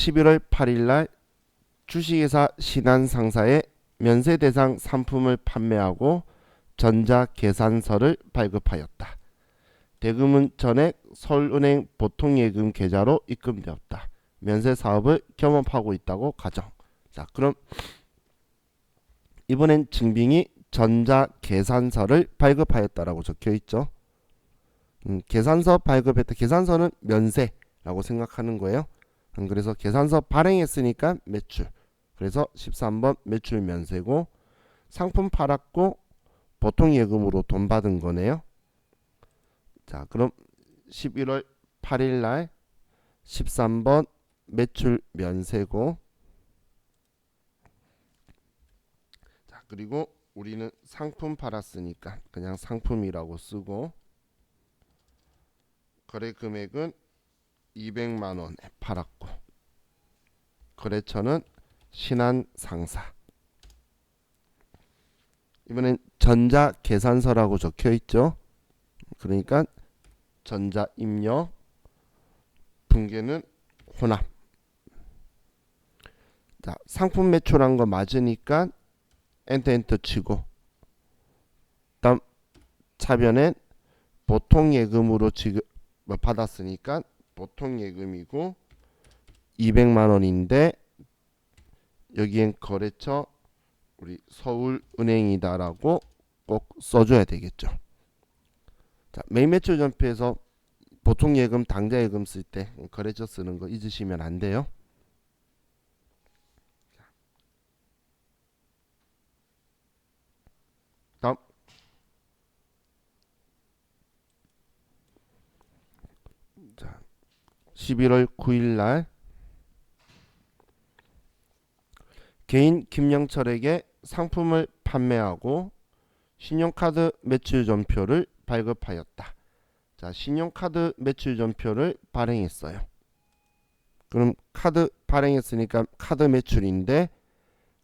11월 8일 날 주식회사 신한상사에 면세대상 상품을 판매하고 전자계산서를 발급하였다. 대금은 전액 서울은행 보통예금 계좌로 입금되었다. 면세사업을 겸업하고 있다고 가정. 자, 그럼 이번엔 증빙이 전자계산서를 발급하였다라고 적혀있죠. 계산서 발급했다. 계산서는 면세라고 생각하는 거예요. 그래서 계산서 발행했으니까 매출. 그래서 13번 매출 면세고, 상품 팔았고 보통 예금으로 돈 받은 거네요. 자, 그럼 11월 8일 날 13번 매출 면세고, 자, 그리고 우리는 상품 팔았으니까 그냥 상품이라고 쓰고, 거래 금액은 200만 원에 팔았고, 거래처는 신한상사. 이번엔 전자계산서라고 적혀있죠. 그러니까 전자입력, 분계는 혼합. 자, 상품 매출한 거 맞으니까 엔터 치고, 다음 차변엔 보통 예금으로 지금 받았으니까 보통 예금이고 200만 원인데 여기엔 거래처 우리 서울은행이다라고 꼭 써줘야 되겠죠. 자, 매일 매출 전표에서 보통 예금, 당좌 예금 쓸 때 거래처 쓰는 거 잊으시면 안 돼요. 다음 11월 9일 날 개인 김영철에게 상품을 판매하고 신용카드 매출 전표를 발급하였다. 자, 신용카드 매출 전표를 발행했어요. 그럼 카드 발행했으니까 카드 매출인데,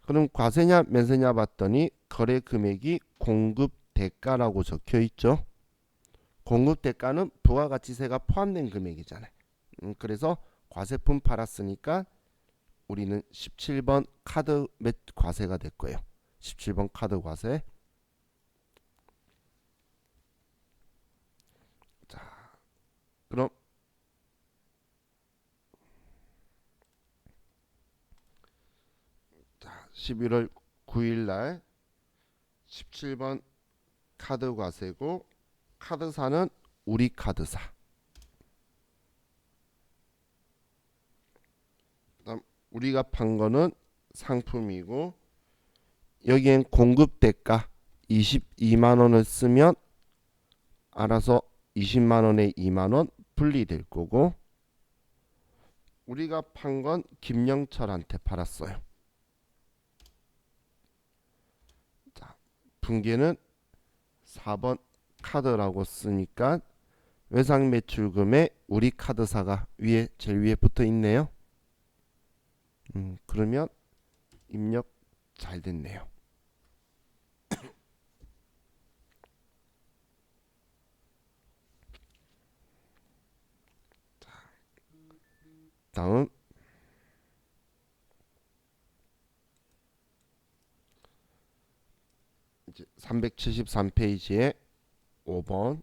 그럼 과세냐 면세냐 봤더니 거래 금액이 공급 대가라고 적혀 있죠. 공급 대가는 부가가치세가 포함된 금액이잖아요. 그래서 과세품 팔았으니까 우리는 17번 카드 과세가 될 거예요. 17번 카드 과세. 자, 그럼 11월 9일 날 17번 카드 과세고, 카드사는 우리 카드사. 그다음 우리가 판 거는 상품이고, 여기엔 공급 대가 22만 원을 쓰면 알아서 20만 원에 2만 원 분리될 거고, 우리가 판 건 김영철한테 팔았어요. 자, 분계는 4번 카드라고 쓰니까 외상 매출금에 우리 카드사가 제일 위에 붙어 있네요. 그러면 입력 잘 됐네요. 다음 373페이지에 5번.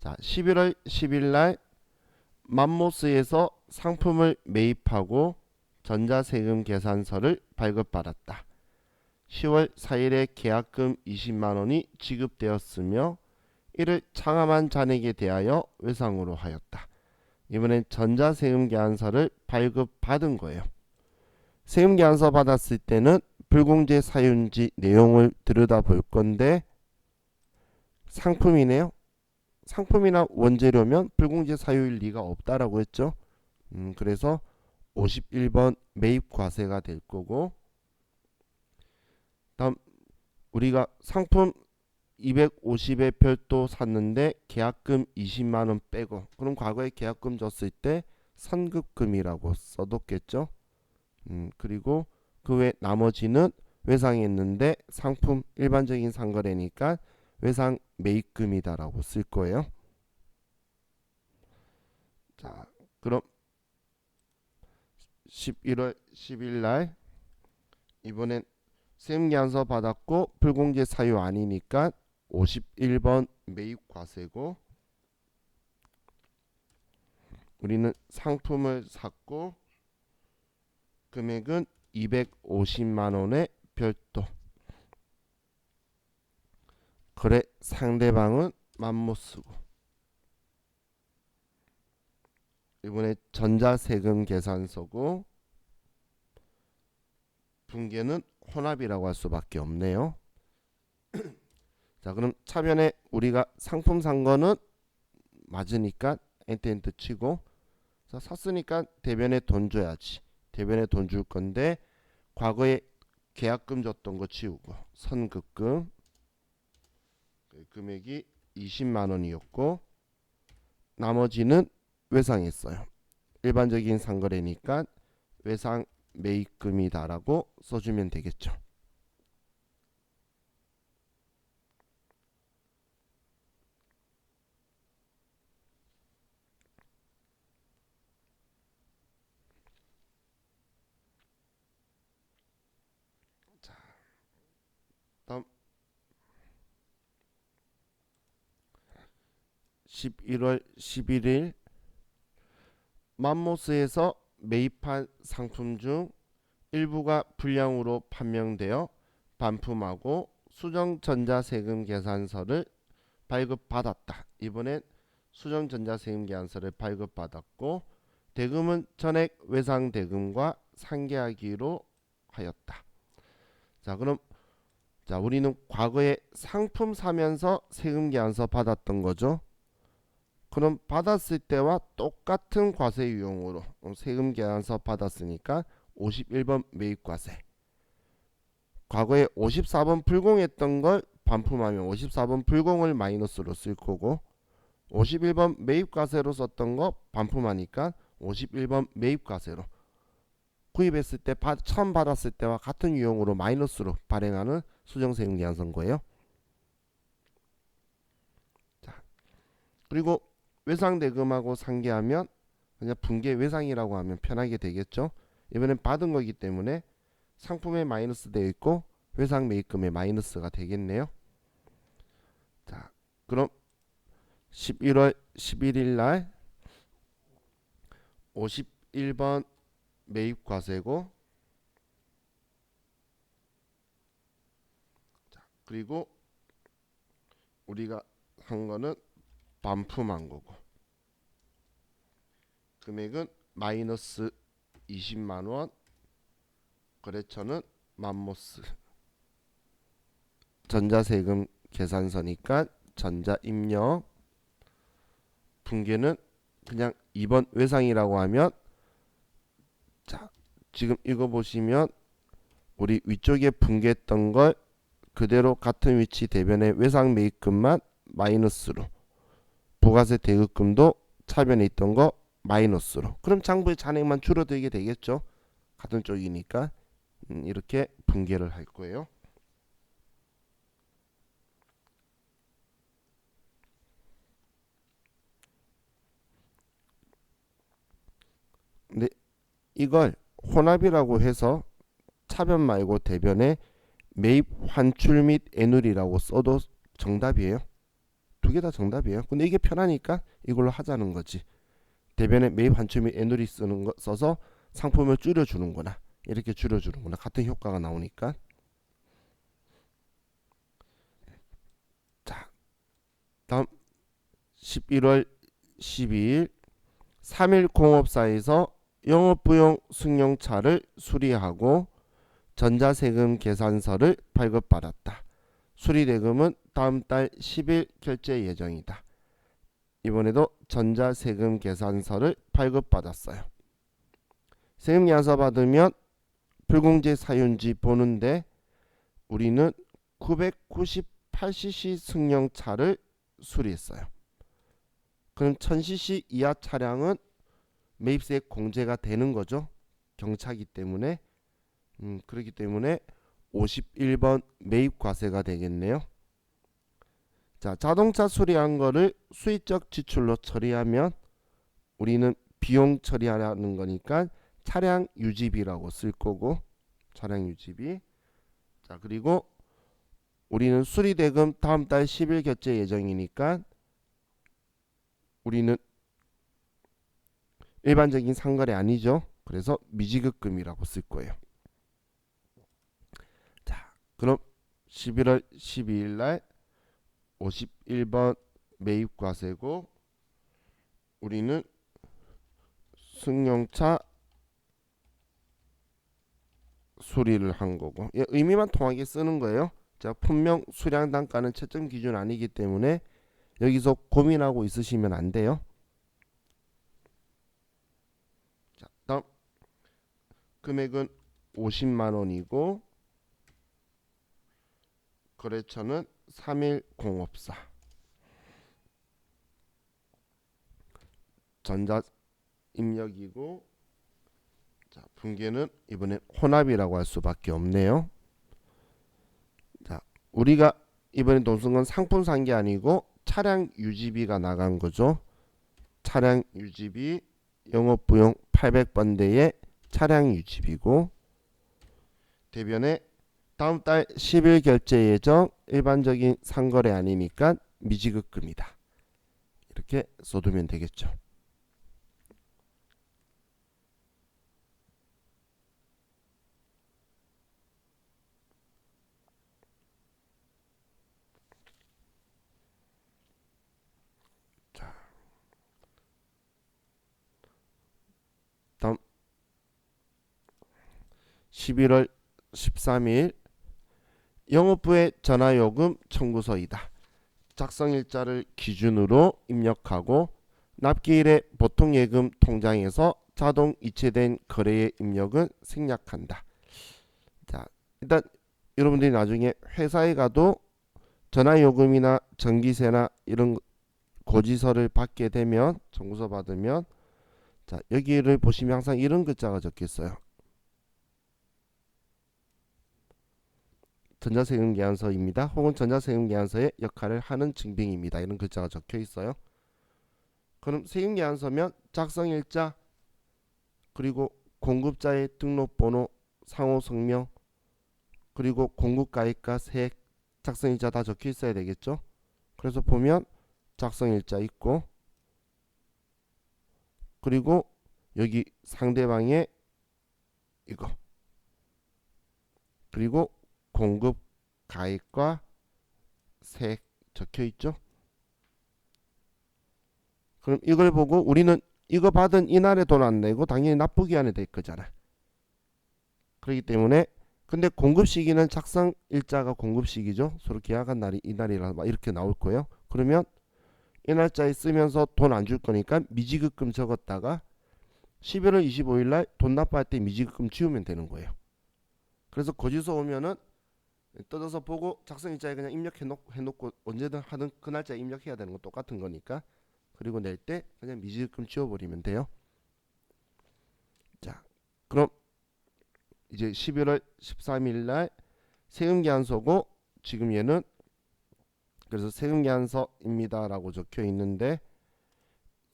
자, 11월 10일 날 맘모스에서 상품을 매입하고 전자세금 계산서를 발급받았다. 10월 4일에 계약금 20만 원이 지급되었으며 이를 창함한 잔액에 대하여 외상으로 하였다. 이번엔 전자세금 계산서를 발급받은 거예요. 세금 계산서 받았을 때는 불공제 사유인지 내용을 들여다볼 건데, 상품이네요. 상품이나 원재료면 불공제 사유일 리가 없다라고 했죠. 그래서 51번 매입 과세가 될 거고, 다음 우리가 상품 250에 별도 샀는데 계약금 20만 원 빼고, 그럼 과거에 계약금 줬을 때 선급금이라고 써뒀겠죠. 그리고 그 외 나머지는 외상했는데 상품 일반적인 상거래니까 외상 매입금이다라고 쓸 거예요. 자, 그럼 11월 10일 날 이번엔 세금계산서 받았고 불공제 사유 아니니까 51번 매입 과세고, 우리는 상품을 샀고 금액은 250만 원의 별도. 그래 상대방은 맘못쓰고. 이번에 전자세금 계산서고 분계는 혼합이라고 할 수밖에 없네요. 자, 그럼 차변에 우리가 상품 산 거는 맞으니까 엔트 치고, 자, 샀으니까 대변에 돈 줘야지. 대변에 돈 줄 건데 과거에 계약금 줬던 거 치우고 선급금 금액이 20만 원이었고 나머지는 외상했어요. 일반적인 상거래니까 외상 매입금이다라고 써주면 되겠죠. 자, 다음 11월 11일 맘모스에서 매입한 상품 중 일부가 불량으로 판명되어 반품하고 수정전자세금 계산서를 발급받았다. 이번엔 수정전자세금 계산서를 발급받았고 대금은 전액 외상대금과 상계하기로 하였다. 자, 그럼 우리는 과거에 상품 사면서 세금 계산서 받았던 거죠. 그럼 받았을 때와 똑같은 과세 유형으로 세금 계산서 받았으니까 51번 매입과세. 과거에 54번 불공했던 걸 반품하면 54번 불공을 마이너스로 쓸 거고 51번 매입과세로 썼던 거 반품하니까 51번 매입과세로 구입했을 때 처음 받았을 때와 같은 유형으로 마이너스로 발행하는 수정세금 계산서인 거예요. 자, 그리고 외상대금하고 상계하면 그냥 분계 외상이라고 하면 편하게 되겠죠. 이번엔 받은 거기 때문에 상품에 마이너스 되어 있고 외상 매입금에 마이너스가 되겠네요. 자, 그럼 11월 11일 날 51번 매입과세고, 자, 그리고 우리가 한 거는 반품한 거고 금액은 마이너스 20만원, 거래처는 맘모스, 전자세금 계산서니까 전자입력, 분계는 그냥 2번 외상이라고 하면, 자, 지금 읽어보시면 우리 위쪽에 분계했던 걸 그대로 같은 위치 대변의 외상 매입금만 마이너스로, 부가세 대급금도 차변에 있던 거 마이너스로, 그럼 장부의 잔액만 줄어들게 되겠죠. 같은 쪽이니까 이렇게 분계를 할 거예요. 근데 이걸 혼합이라고 해서 차변 말고 대변에 매입 환출 및 애누리라고 써도 정답이에요. 두 개 다 정답이에요. 근데 이게 편하니까 이걸로 하자는 거지. 대변에 매입 환출 및 애누리 쓰는 거 써서 상품을 줄여주는구나, 이렇게 줄여주는구나, 같은 효과가 나오니까. 자, 다음 11월 12일 3일 공업사에서 영업부용 승용차를 수리하고 전자세금 계산서를 발급받았다. 수리대금은 다음 달 10일 결제 예정이다. 이번에도 전자세금 계산서를 발급받았어요. 세금 계산서 받으면 불공제 사유인지 보는데 우리는 998cc 승용차를 수리했어요. 그럼 1000cc 이하 차량은 매입세 공제가 되는 거죠. 경차기 때문에. 그렇기 때문에 51번 매입과세가 되겠네요. 자, 자동차 수리한 거를 수익적 지출로 처리하면 우리는 비용 처리하라는 거니까 차량 유지비라고 쓸 거고, 차량 유지비. 자, 그리고 우리는 수리대금 다음 달 10일 결제 예정이니까 우리는 일반적인 상거래 아니죠. 그래서 미지급금이라고 쓸 거예요. 자, 그럼 11월 12일 날 51번 매입과세고, 우리는 승용차 수리를 한 거고, 의미만 통하게 쓰는 거예요. 자, 분명 수량 단가는 채점 기준 아니기 때문에 여기서 고민하고 있으시면 안 돼요. 자, 다음 금액은 50만 원이고, 거래처는 3일공업사. 전자 입력이고, 자, 분계는 이번엔 혼합이라고 할 수밖에 없네요. 자, 우리가 이번에 돈 쓴 건 상품 산 게 아니고 차량 유지비가 나간 거죠. 차량 유지비 영업부용 800번대의 차량 유지비고, 대변에 다음 달 10일 결제 예정, 일반적인 상거래 아니니까 미지급금이다. 이렇게 써두면 되겠죠. 다음 11월 13일 영업부의 전화요금 청구서이다. 작성일자를 기준으로 입력하고 납기일에 보통예금 통장에서 자동 이체된 거래의 입력은 생략한다. 자, 일단 여러분들이 나중에 회사에 가도 전화요금이나 전기세나 이런 고지서를 받게 되면, 청구서 받으면, 자, 여기를 보시면 항상 이런 글자가 적혀 있어요. 전자세금계약서입니다. 혹은 전자세금계약서의 역할을 하는 증빙입니다. 이런 글자가 적혀 있어요. 그럼 세금계약서면 작성일자, 그리고 공급자의 등록번호, 상호성명, 그리고 공급가입과 세액, 작성일자 다 적혀 있어야 되겠죠. 그래서 보면 작성일자 있고, 그리고 여기 상대방의 이거, 그리고 공급 가입과 세액 적혀 있죠. 그럼 이걸 보고 우리는 이거 받은 이날에 돈 안 내고 당연히 납부기한에 될 거잖아. 그렇기 때문에, 근데 공급 시기는 작성 일자가 공급 시기죠. 서로 계약한 날이 이날이라 이렇게 나올 거예요. 그러면 이 날짜에 쓰면서 돈 안 줄 거니까 미지급금 적었다가 11월 25일 날 돈 납부할 때 미지급금 지우면 되는 거예요. 그래서 고지서 오면은 뜯어서 보고 작성일자에 그냥 입력해놓고 언제든 하든 그 날짜에 입력해야 되는 건 똑같은 거니까, 그리고 낼 때 그냥 미지급금 지워버리면 돼요. 자, 그럼 이제 11월 13일 날 세금계약서고, 지금 얘는 그래서 세금계약서입니다 라고 적혀 있는데,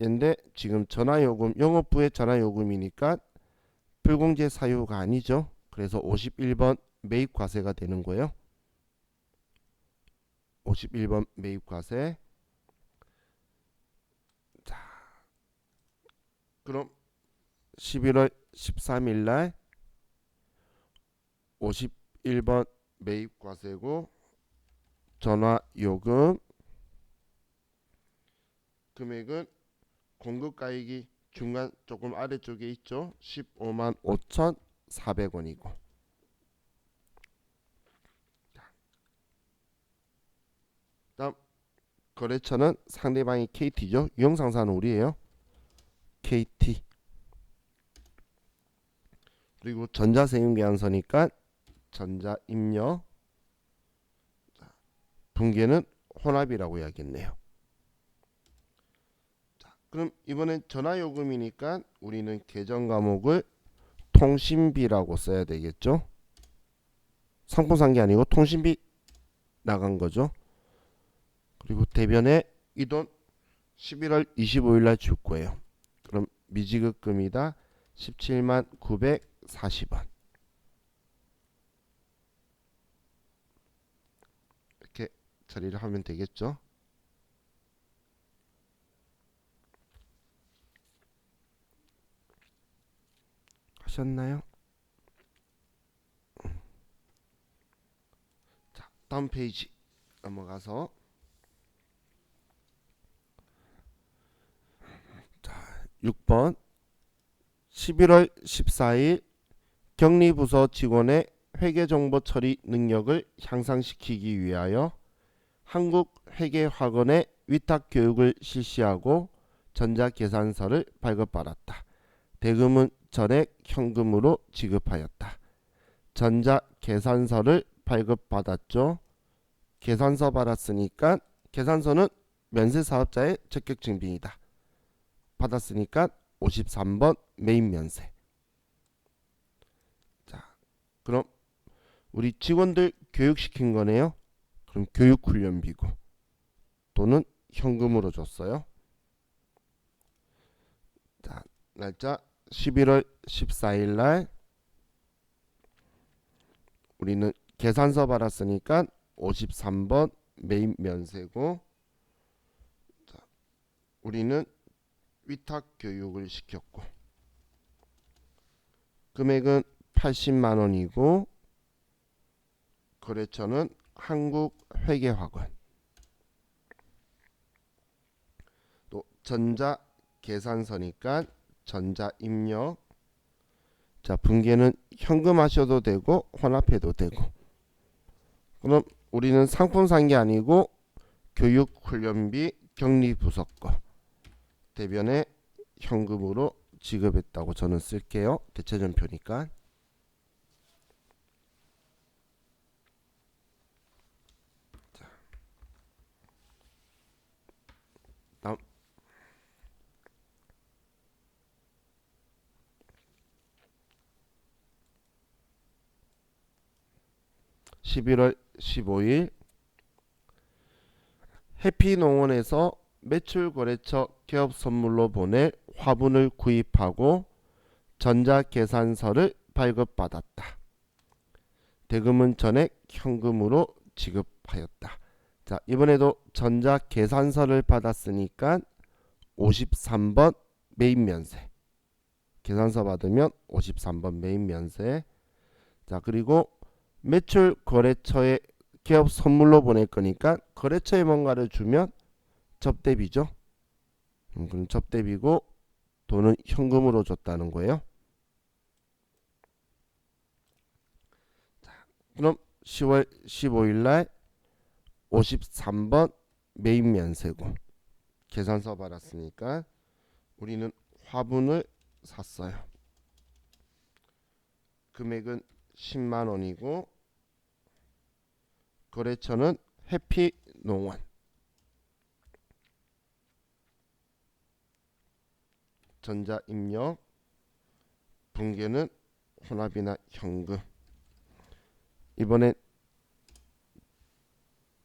얘인데 지금 전화요금, 영업부의 전화요금이니까 불공제 사유가 아니죠. 그래서 51번 매입과세가 되는 거예요. 51번 매입과세. 자, 그럼 11월 13일 날 51번 매입과세고, 전화요금 금액은 공급가액이 중간 조금 아래쪽에 있죠. 15만 5,400원이고, 다음 거래처는 상대방이 KT죠. 유형상사는 우리예요. KT. 그리고 전자세금계약서니까 전자입력. 분계는 혼합이라고 해야겠네요. 자, 그럼 이번엔 전화요금이니까 우리는 계정 과목을 통신비라고 써야 되겠죠. 상품 산 게 아니고 통신비 나간 거죠. 그리고 대변에 이 돈 11월 25일 날 줄 거예요. 그럼 미지급금이다. 17만 940원. 이렇게 처리를 하면 되겠죠. 하셨나요? 자, 다음 페이지 넘어가서 6번 11월 14일 격리부서 직원의 회계정보 처리 능력을 향상시키기 위하여 한국회계학원에 위탁교육을 실시하고 전자계산서를 발급받았다. 대금은 전액 현금으로 지급하였다. 전자계산서를 발급받았죠. 계산서 받았으니까 계산서는 면세사업자의 적격증빙이다. 받았으니까 53번 메인 면세. 자, 그럼 우리 직원들 교육시킨 거네요. 그럼 교육훈련비고 또는 현금으로 줬어요. 자, 날짜 11월 14일 날 우리는 계산서 받았으니까 53번 메인 면세고, 자, 우리는 위탁 교육을 시켰고 금액은 80만 원이고 거래처는 한국회계학원. 또 전자계산서니까 전자입력. 자, 분계는 현금 하셔도 되고 혼합해도 되고. 그럼 우리는 상품 산 게 아니고 교육훈련비 격리부서 거 대변에 현금으로 지급했다고 저는 쓸게요. 대체전표니까. 자, 다음 11월 15일 해피농원에서 매출거래처 개업 선물로 보낼 화분을 구입하고 전자계산서를 발급받았다. 대금은 전액 현금으로 지급하였다. 자, 이번에도 전자계산서를 받았으니까 53번 메인 면세. 계산서 받으면 53번 메인 면세. 자, 그리고 매출 거래처에 개업 선물로 보낼 거니까 거래처에 뭔가를 주면 접대비죠. 그럼 접대비고 돈은 현금으로 줬다는 거예요. 자, 그럼 10월 15일 날 53번 메인 면세고 계산서 받았으니까 우리는 화분을 샀어요. 금액은 10만 원이고 거래처는 해피농원. 전자입력. 분계는 혼합이나 현금. 이번엔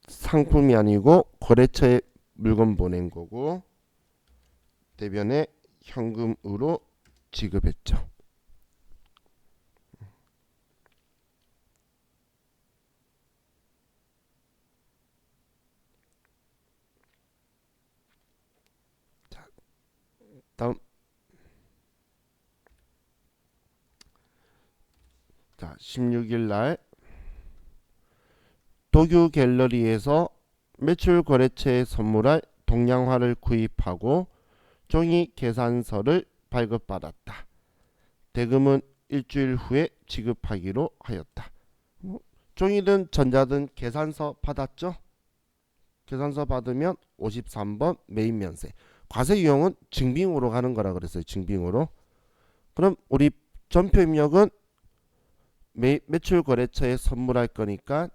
상품이 아니고 거래처에 물건 보낸 거고 대변에 현금으로 지급했죠. 자, 다음. 자, 16일 날 도규 갤러리에서 매출 거래처에 선물할 동양화를 구입하고 종이 계산서를 발급받았다. 대금은 일주일 후에 지급하기로 하였다. 종이든 전자든 계산서 받았죠? 계산서 받으면 53번 메인 면세. 과세 유형은 증빙으로 가는 거라 그랬어요. 증빙으로. 그럼 우리 전표 입력은 매출 거래처에 선물할 거니까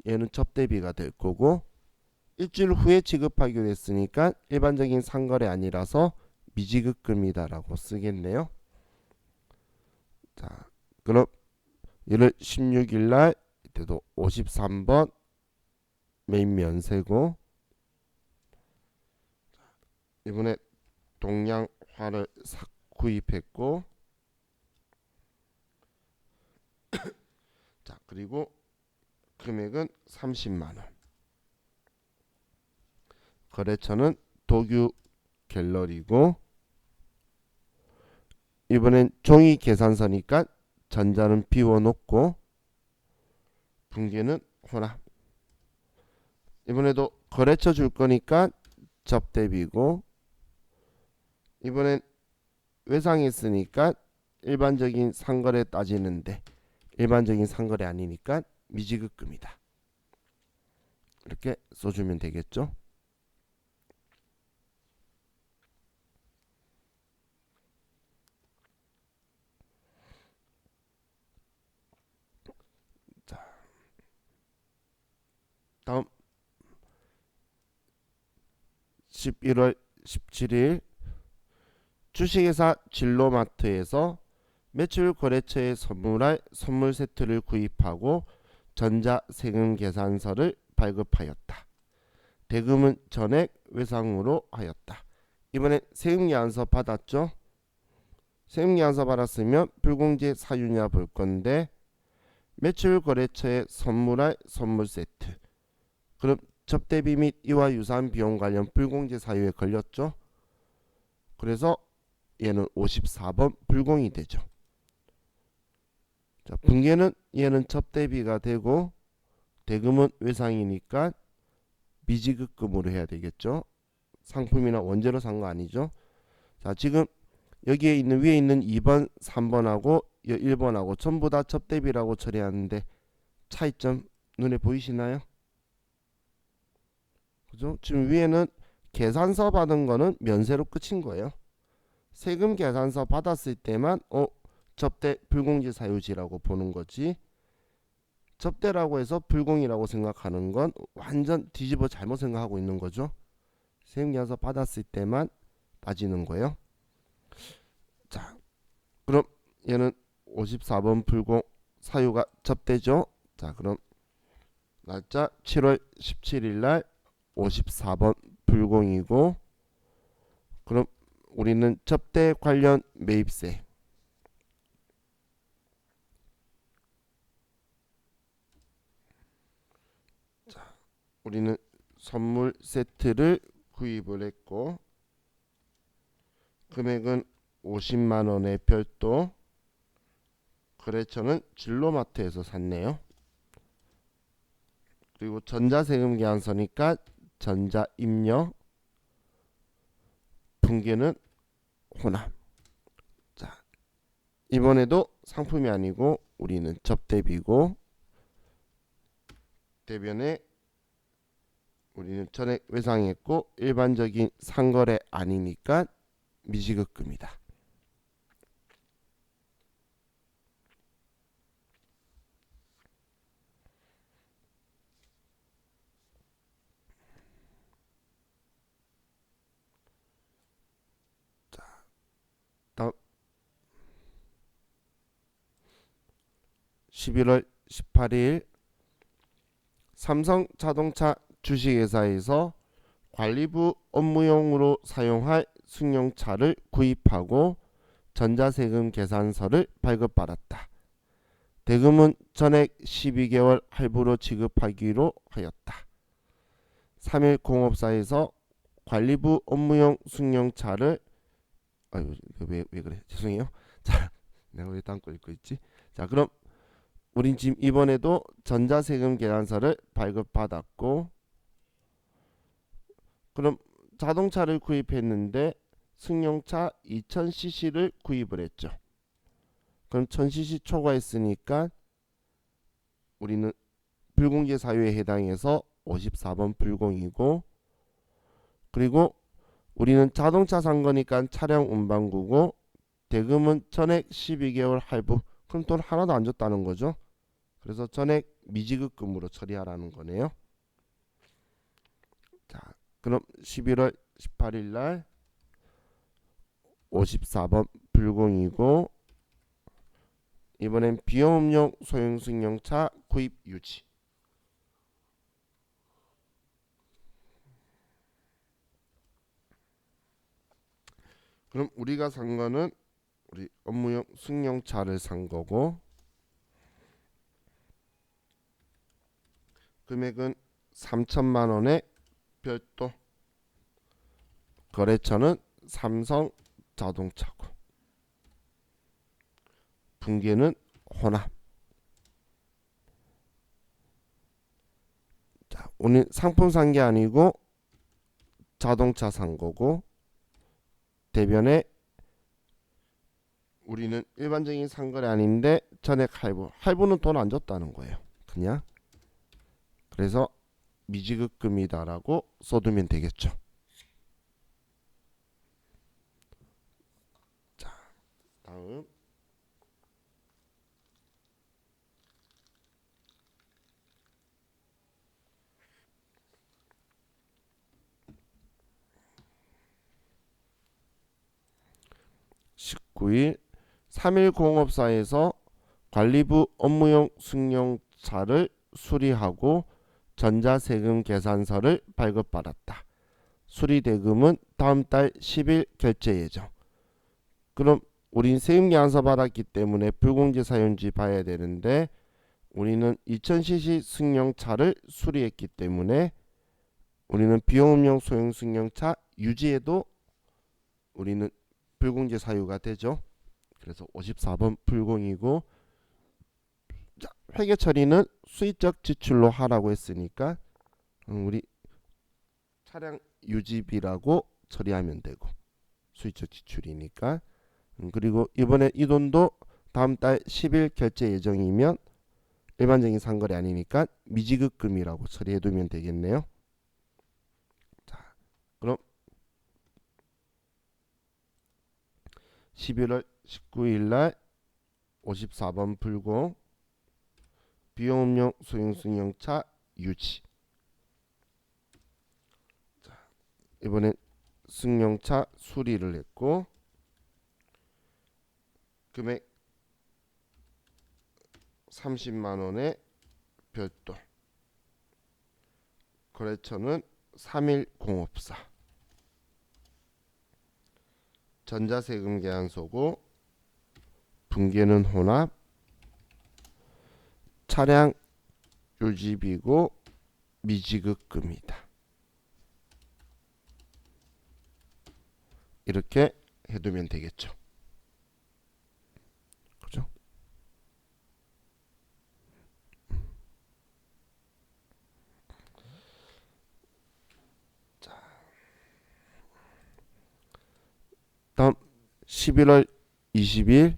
얘는 접대비가 될 거고 일주일 후에 지급하기로 했으니까 일반적인 상거래 아니라서 미지급금이다라고 쓰겠네요. 자, 그럼 1월 16일 날 이때도 53번 메인 면세고 이번에 동양화를 구입했고 자, 그리고 금액은 30만 원. 거래처는 도규 갤러리고 이번엔 종이 계산서니까 전자는 비워놓고 붕괴는 혼합. 이번에도 거래처 줄 거니까 접대비고 이번엔 외상이 있으니까 일반적인 상거래 따지는데 일반적인 상거래 아니니까 미지급금이다. 이렇게 써주면 되겠죠. 자, 다음 11월 17일 주식회사 진로마트에서 매출 거래처에 선물할 선물 세트를 구입하고 전자세금 계산서를 발급하였다. 대금은 전액 외상으로 하였다. 이번엔 세금계산서 받았죠? 세금계산서 받았으면 불공제 사유냐 볼 건데 매출 거래처에 선물할 선물 세트. 그럼 접대비 및 이와 유사한 비용 관련 불공제 사유에 걸렸죠? 그래서 얘는 54번 불공이 되죠. 자, 붕괴는 얘는 접대비가 되고 대금은 외상이니까 미지급금으로 해야 되겠죠. 상품이나 원재료 산 거 아니죠. 자, 지금 여기에 있는 위에 있는 2번, 3번하고 1번하고 전부 다 접대비라고 처리하는데 차이점 눈에 보이시나요? 그죠? 지금 위에는 계산서 받은 거는 면세로 끝인 거예요. 세금 계산서 받았을 때만 접대 불공제 사유지라고 보는 거지. 접대라고 해서 불공이라고 생각하는 건 완전 뒤집어 잘못 생각하고 있는 거죠. 세금 계산서 받았을 때만 빠지는 거예요. 자, 그럼 얘는 54번 불공 사유가 접대죠. 자, 그럼 날짜 7월 17일 날 54번 불공이고 그럼 우리는 접대 관련 매입세 자, 우리는 선물 세트를 구입을 했고 금액은 50만 원의 별도 거래처는 진로마트에서 샀네요. 그리고 전자세금 계산서니까 전자입력 붕괴는 혼합. 자, 이번에도 상품이 아니고 우리는 접대비고 대변에 우리는 전액 외상했고 일반적인 상거래 아니니까 미지급금이다. 다음 11월 18일 삼성자동차 주식회사에서 관리부 업무용으로 사용할 승용차를 구입하고 전자세금 계산서를 발급받았다. 대금은 전액 12개월 할부로 지급하기로 하였다. 3일 공업사에서 관리부 업무용 승용차를 왜 그래 죄송해요. 자, 내가 왜 딴 거 읽고 있지? 자, 그럼 우린 지금 이번에도 전자세금 계산서를 발급받았고 그럼 자동차를 구입했는데 승용차 2000cc를 구입을 했죠. 그럼 1000cc 초과했으니까 우리는 불공제 사유에 해당해서 54번 불공이고 그리고 우리는 자동차 산 거니까 차량 운반구고 대금은 전액 12개월 할부. 그럼 돈 하나도 안 줬다는 거죠. 그래서 전액 미지급금으로 처리하라는 거네요. 자, 그럼 11월 18일 날 54번 불공이고 이번엔 비용업용 소형 승용차 구입 유지. 그럼 우리가 산 거는 우리 업무용 승용차를 산 거고 금액은 3천만 원의 별도. 거래처는 삼성자동차고 분기는 혼합. 자, 오늘 상품 산 게 아니고 자동차 산 거고 대변에 우리는 일반적인 상거래 아닌데 전액 할부는 돈 안 줬다는 거예요. 그냥. 그래서 미지급금이다라고 써두면 되겠죠. 자, 다음 19일 3일 공업사에서 관리부 업무용 승용차를 수리하고 전자세금 계산서를 발급받았다. 수리대금은 다음 달 10일 결제 예정. 그럼 우린 세금 계산서 받았기 때문에 불공제 사용지 봐야 되는데 우리는 2000cc 승용차를 수리했기 때문에 우리는 비용업용 소형 승용차 유지에도 우리는 불공제 사유가 되죠. 그래서 54번 불공이고, 자, 회계 처리는 수익적 지출로 하라고 했으니까 우리 차량 유지비라고 처리하면 되고 수익적 지출이니까. 그리고 이번에 이 돈도 다음 달 10일 결제 예정이면 일반적인 상거래 아니니까 미지급금이라고 처리해두면 되겠네요. 자, 그럼 11월 19일 날 54번 불공 비용업용 소형 승용차 유지. 자, 이번엔 승용차 수리를 했고 금액 30만 원의 별도. 거래처는 3일 공업사. 전자세금 계산서고 분기는 혼합. 차량 유지비고 미지급금이다. 이렇게 해두면 되겠죠. 그죠? 자, 다음 11월 20일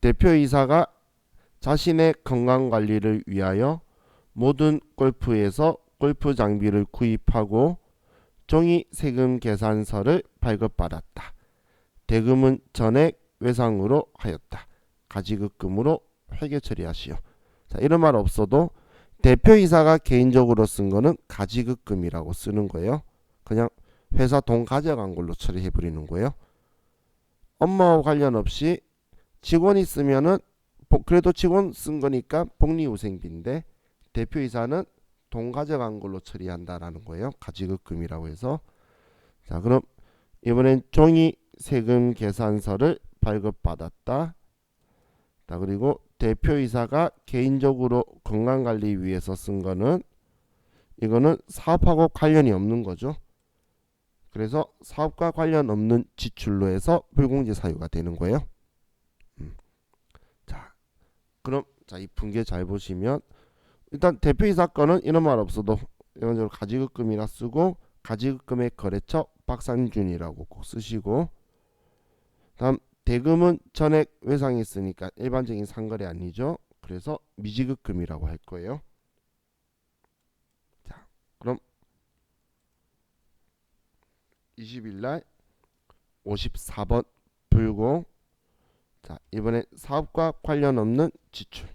대표이사가 자신의 건강관리를 위하여 모든 골프에서 골프 장비를 구입하고 종이 세금 계산서를 발급받았다. 대금은 전액 외상으로 하였다. 가지급금으로 회계 처리하시오. 자, 이런 말 없어도 대표이사가 개인적으로 쓴 거는 가지급금이라고 쓰는 거예요. 그냥 회사 돈 가져간 걸로 처리해버리는 거예요. 업무와 관련 없이 직원이 쓰면은 그래도 직원 쓴 거니까 복리후생비인데 대표이사는 돈 가져간 걸로 처리한다라는 거예요. 가지급금이라고 해서. 자, 그럼 이번엔 종이 세금 계산서를 발급받았다. 자, 그리고 대표이사가 개인적으로 건강관리 위해서 쓴 거는 이거는 사업하고 관련이 없는 거죠. 그래서 사업과 관련 없는 지출로 해서 불공제 사유가 되는 거예요. 자, 그럼 이 분계 잘 보시면 일단 대표이사 건은 이런 말 없어도 일반적으로 가지급금이라 쓰고 가지급금의 거래처 박상준이라고 꼭 쓰시고, 다음 대금은 전액 외상이 있으니까 일반적인 상거래 아니죠. 그래서 미지급금이라고 할 거예요. 자, 그럼 20일 날 54번 불공. 자, 이번에 사업과 관련 없는 지출.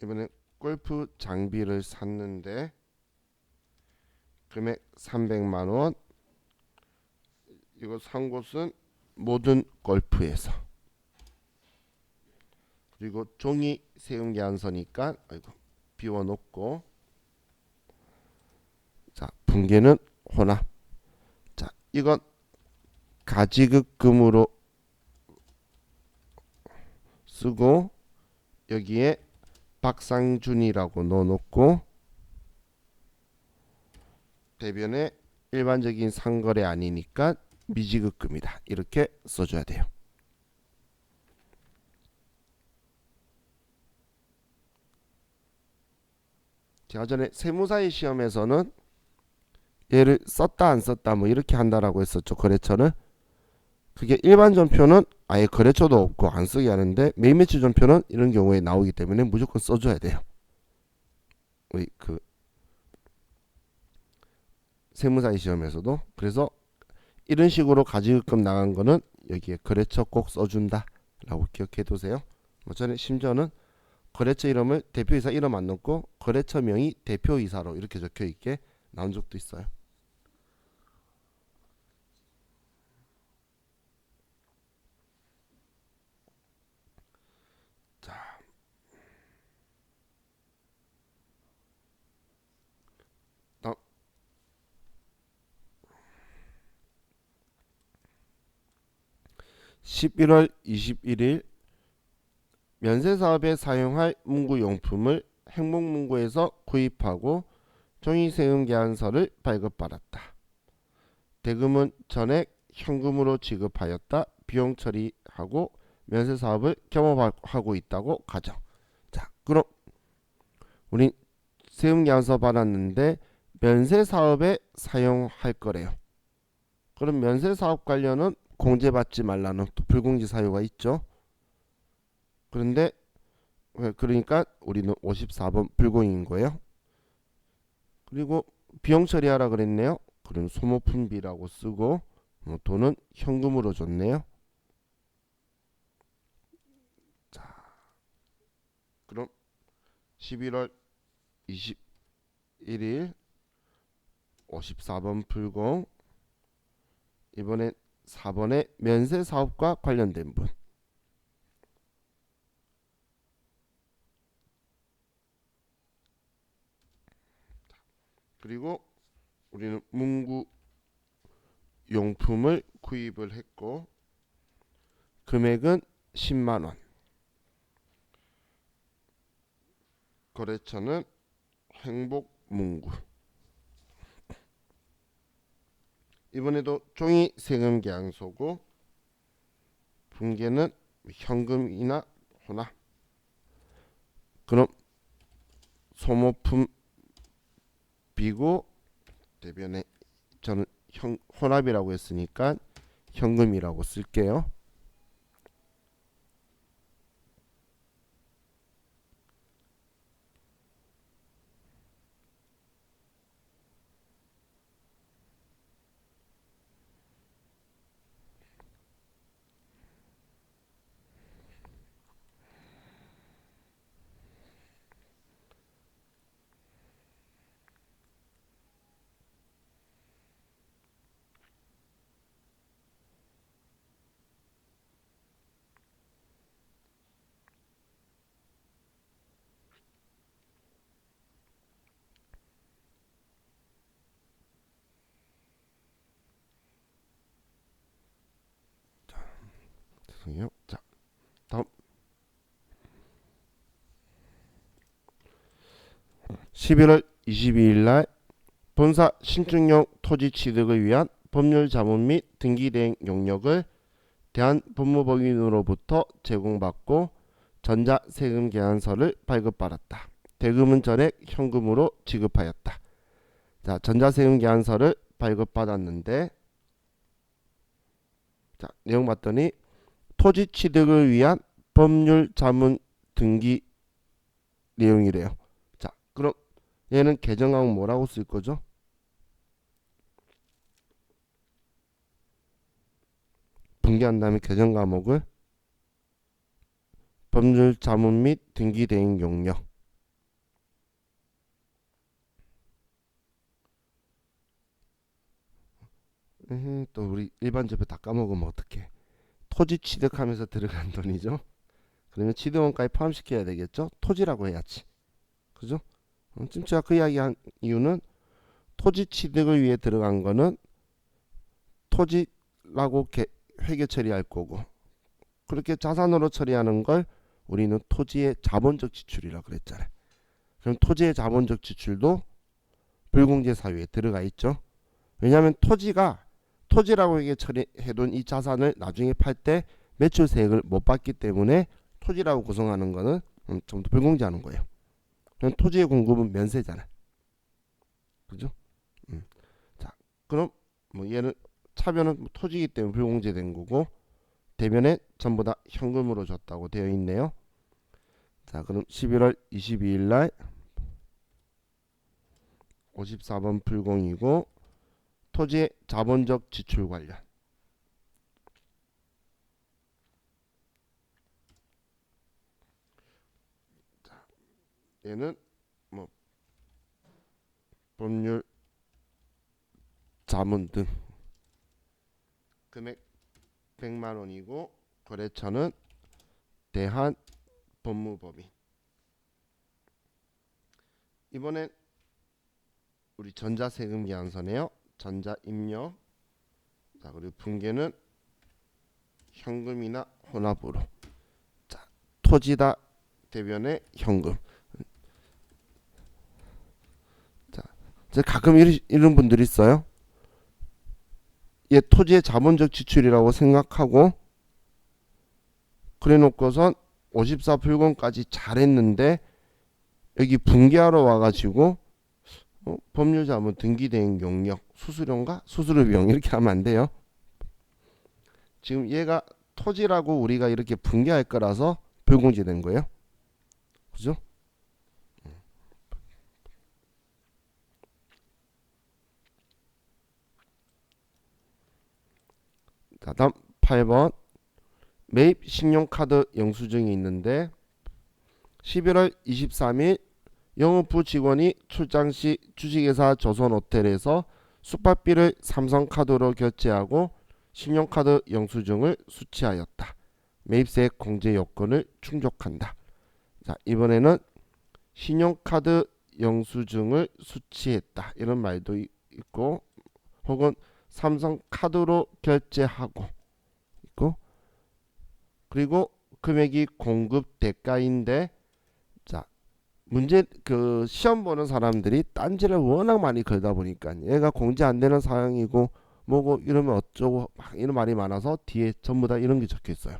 이번에 골프 장비를 샀는데 금액 300만 원. 이거 산 곳은 모든 골프에서. 그리고 종이 세금 계산서니까 비워놓고. 자, 분계는 혼합. 자, 이건 가지급금으로 쓰고 여기에 박상준이라고 넣어놓고 대변에 일반적인 상거래 아니니까 미지급금이다 이렇게 써줘야 돼요. 제가 전에 세무사의 시험에서는 얘를 썼다 안 썼다 뭐 이렇게 한다라고 했었죠. 거래처를. 그게 일반 전표는 아예 거래처도 없고 안 쓰게 하는데 매매치 전표는 이런 경우에 나오기 때문에 무조건 써줘야 돼요. 우리 그 세무사의 시험에서도. 그래서 이런 식으로 가지급금 나간 거는 여기에 거래처 꼭 써준다 라고 기억해 두세요. 전에 심지어는 거래처 이름을 대표이사 이름 안 넣고 거래처명이 대표이사로 이렇게 적혀 있게 나온 적도 있어요. 자, 11월 21일 면세사업에 사용할 문구용품을 행복문구에서 구입하고 종이세금계약서를 발급받았다. 대금은 전액 현금으로 지급하였다. 비용 처리하고 면세사업을 겸업하고 있다고 가정. 자, 그럼 우린 세금계약서 받았는데 면세사업에 사용할 거래요. 그럼 면세사업 관련은 공제받지 말라는 또 불공지 사유가 있죠. 그런데 그러니까 우리는 54번 불공인 거예요. 그리고 비용 처리하라 그랬네요. 그럼 소모품비라고 쓰고 돈은 현금으로 줬네요. 자, 그럼 11월 21일 54번 불공. 이번엔 4번의 면세사업과 관련된 분. 그리고 우리는 문구 용품을 구입을 했고 금액은 10만원. 거래처는 행복문구. 이번에도 종이 세금계약서고 분계는 현금이나 혼합. 그럼 소모품 비고 대변에 저는 혼합이라고 했으니까 현금이라고 쓸게요. 죄송해요. 자, 다음 11월 22일 날 본사 신축용 토지 취득을 위한 법률 자문 및 등기 대행 용역을 대한법무법인으로부터 제공받고 전자세금계약서를 발급받았다. 대금은 전액 현금으로 지급하였다. 자, 전자세금계약서를 발급받았는데 자, 내용 봤더니 토지 취득을 위한 법률 자문 등기 내용이래요. 자, 그럼 얘는 개정하면 뭐라고 쓸 거죠? 분개한 다음에 개정 과목을 법률 자문 및 등기 대행 용역. 또 우리 일반 접에 다 까먹으면 어떡해. 토지 취득하면서 들어간 돈이죠. 그러면 취득원가에 포함시켜야 되겠죠. 토지라고 해야지. 그죠? 지금 제가 그 이야기한 이유는 토지 취득을 위해 들어간 거는 토지 자산이라고 회계 처리할 거고, 그렇게 자산으로 처리하는 걸 우리는 토지의 자본적 지출이라고 그랬잖아요. 그럼 토지의 자본적 지출도 불공제 사유에 들어가 있죠. 왜냐하면 토지라고 회계 처리해둔 이 자산을 나중에 팔 때 매출세액을 못 받기 때문에 토지라고 구성하는 거는 전부 불공제하는 거예요. 그럼 토지의 공급은 면세잖아. 그죠? 자, 그럼 뭐 얘는 차변은 토지이기 때문에 불공제된 거고, 대변에 전부 다 현금으로 줬다고 되어 있네요. 자, 그럼 11월 22일 날 54번 불공이고, 토지의 자본적 지출 관련. 자, 얘는 뭐 법률, 자문 등 금액 100만 원이고, 거래처는 대한 법무법인. 이번엔 우리 전자세금 계산서네요. 전자입력. 자, 그리고 분계는 현금이나 혼합으로. 자, 토지다 대변에 현금. 자, 가끔 이런 분들이 있어요. 얘 토지의 자본적 지출이라고 생각하고 그래 놓고선 54 불공까지 잘했는데 여기 분계하러 와가지고 법률자문 등기대행 용역 수수료인가 수수료 비용 이렇게 하면 안 돼요. 지금 얘가 토지라고 우리가 이렇게 분계할 거라서 불공제된 거예요. 그죠? 자, 다음 8번 매입 신용카드 영수증이 있는데 11월 23일 영업부 직원이 출장 시 주식회사 조선호텔에서 숙박비를 삼성카드로 결제하고 신용카드 영수증을 수취하였다. 매입세액 공제 요건을 충족한다. 자, 이번에는 신용카드 영수증을 수취했다 이런 말도 있고, 혹은 삼성카드로 결제하고 있고, 그리고 금액이 공급 대가인데, 자, 문제 시험 보는 사람들이 딴지를 워낙 많이 걸다 보니까 얘가 공제 안 되는 사항이고 뭐고 이러면 어쩌고 막 이런 말이 많아서 뒤에 전부 다 이런 게 적혀 있어요.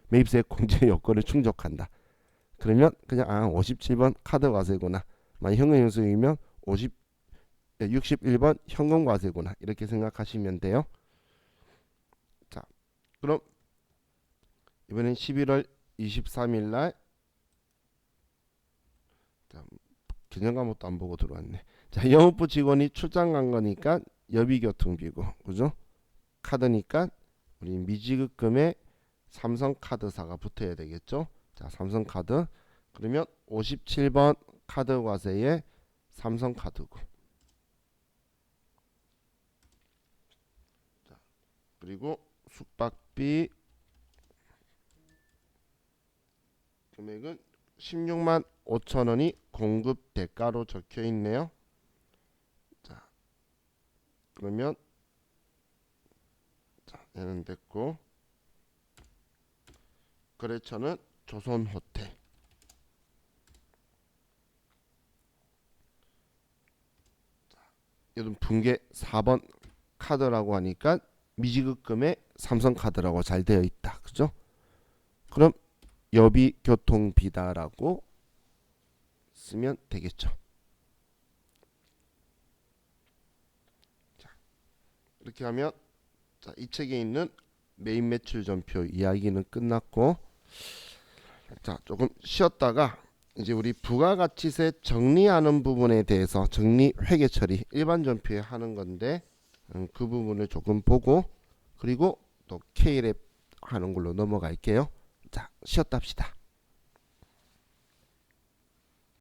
매입세액 공제 요건을 충족한다. 그러면 그냥 57번 카드 과세구나. 만약 현금 영수증이면 61번 현금 과세구나. 이렇게 생각하시면 돼요. 자, 그럼 이번엔 11월 23일 날 개념 과목도 안 보고 들어왔네. 자, 영업부 직원이 출장 간 거니까 여비교통비고, 그죠? 카드니까 우리 미지급금에 삼성카드사가 붙어야 되겠죠. 자, 삼성카드. 그러면 57번 카드 과세에 삼성카드고. 자, 그리고 숙박비 금액은 16만 5천 원이 공급 대가로 적혀 있네요. 자, 그러면 자, 얘는 됐고, 거래처는 조선호텔. 요즘 분계 4번 카드라고 하니까 미지급금에 삼성카드라고 잘 되어 있다. 그죠? 그럼 여비교통비다라고 쓰면 되겠죠. 자, 이렇게 하면 자, 이 책에 있는 매입 매출 전표 이야기는 끝났고, 자, 조금 쉬었다가 이제 우리 부가가치세 정리하는 부분에 대해서 정리 회계 처리 일반 전표에 하는 건데, 그 부분을 조금 보고 그리고 또 K랩 하는 걸로 넘어갈게요. 자, 쉬었다 합시다.